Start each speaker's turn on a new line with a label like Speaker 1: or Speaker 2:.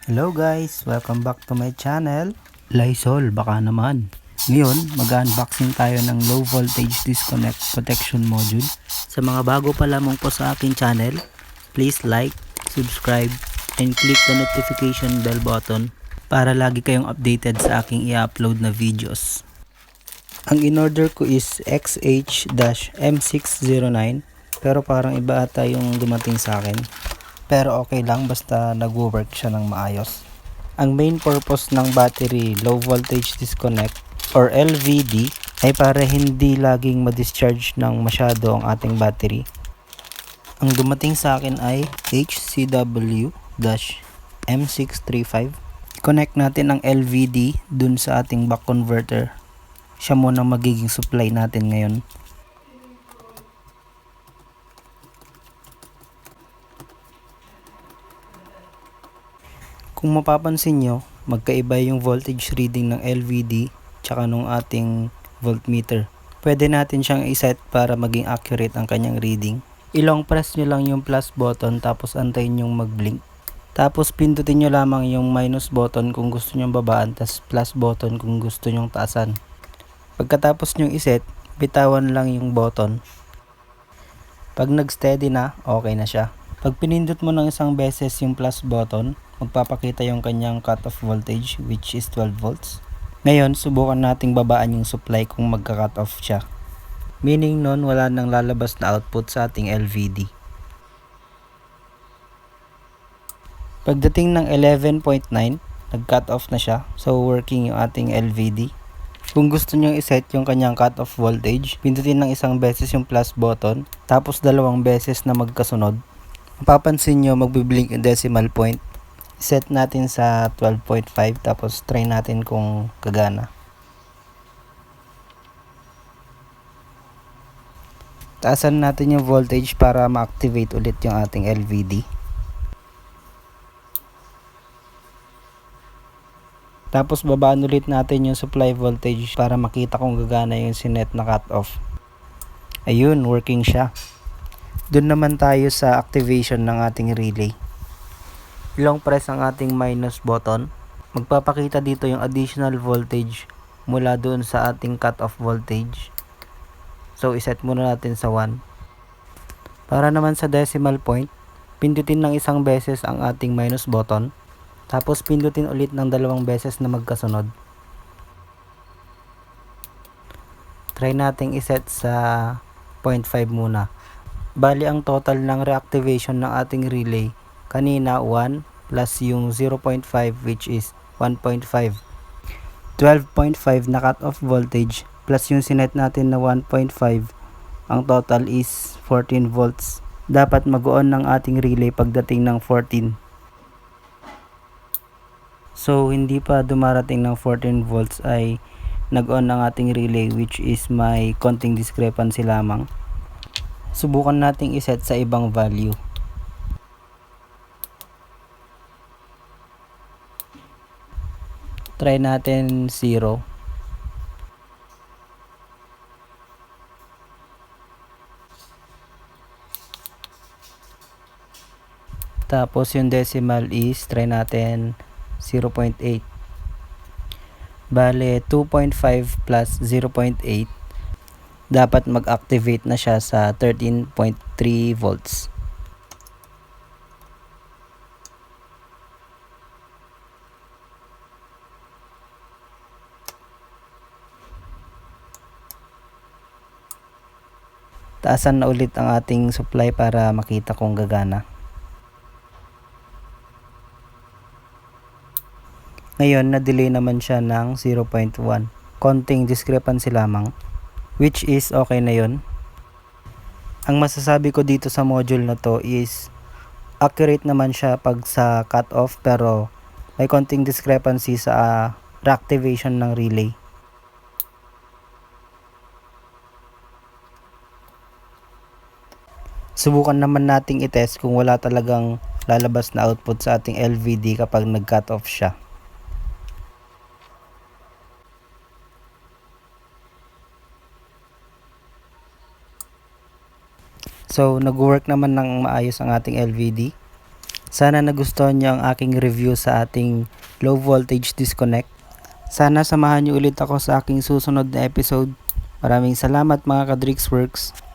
Speaker 1: Hello guys! Welcome back to my channel. Lysol, baka naman. Ngayon, mag-unboxing tayo ng low voltage disconnect protection module. Sa mga bago pa lamang po sa aking channel, please like, subscribe, and click the notification bell button para lagi kayong updated sa aking i-upload na videos. Ang in-order ko is XH-M609 pero parang iba ata yung dumating sa akin. Pero okay lang basta nagwo-work siya ng maayos. Ang main purpose ng battery low voltage disconnect or LVD ay para hindi laging ma-discharge ng masyado ang ating battery. Ang dumating sa akin ay HCW-M635. Connect natin ang LVD dun sa ating buck converter. Siya muna magiging supply natin ngayon. Kung mapapansin nyo, magkaiba yung voltage reading ng LVD tsaka nung ating voltmeter. Pwede natin siyang iset para maging accurate ang kanyang reading. I-long press nyo lang yung plus button tapos antayin yung mag-blink. Tapos pindutin nyo lamang yung minus button kung gusto nyo babaan, tas plus button kung gusto nyo taasan. Pagkatapos nyo iset, bitawan lang yung button. Pag nag-steady na, okay na siya. Pag pinindot mo ng isang beses yung plus button, magpapakita yung kanyang cutoff voltage which is 12 volts. Ngayon, subukan nating babaan yung supply kung magka-cut off siya. Meaning nun, wala nang lalabas na output sa ating LVD. Pagdating ng 11.9, nag-cut off na siya. So, working yung ating LVD. Kung gusto nyo iset yung kanyang cut-off voltage, pindutin ng isang beses yung plus button, tapos dalawang beses na magkasunod. Mapapansin nyo, magbiblink yung decimal point. Set natin sa 12.5 tapos try natin kung gagana. Taasan natin yung voltage para ma-activate ulit yung ating LVD. Tapos babaan ulit natin yung supply voltage para makita kung gagana yung sinet na cut-off. Ayun, working siya. Doon naman tayo sa activation ng ating relay. Long press ang ating minus button. Magpapakita dito yung additional voltage mula doon sa ating cut-off voltage. So, iset muna natin sa 1. Para naman sa decimal point, pindutin ng isang beses ang ating minus button. Tapos, pindutin ulit ng dalawang beses na magkasunod. Try nating iset sa 0.5 muna. Bali, ang total ng reactivation ng ating relay kanina 1 plus yung 0.5 which is 1.5. 12.5 na cut off voltage plus yung sinet natin na 1.5. Ang total is 14 volts. Dapat mag-on ng ating relay pagdating ng 14. So hindi pa dumarating ng 14 volts ay nag-on ng ating relay which is may konting discrepancy lamang. Subukan nating iset sa ibang value. Try natin 0. Tapos yung decimal is try natin 0.8. Bale 2.5 plus 0.8 dapat mag-activate na siya sa 13.3 volts. Taasan na ulit ang ating supply para makita kung gagana. Ngayon, na-delay naman siya ng 0.1. Konting discrepancy lamang, which is okay na yon. Ang masasabi ko dito sa module na to is accurate naman siya pag sa cut-off pero may konting discrepancy sa reactivation ng relay. Subukan naman nating i-test kung wala talagang lalabas na output sa ating LVD kapag nag-cut off siya. So, nag-work naman ng maayos ang ating LVD. Sana nagustuhan nyo ang aking review sa ating low voltage disconnect. Sana samahan nyo ulit ako sa aking susunod na episode. Maraming salamat mga ka-Drixworks.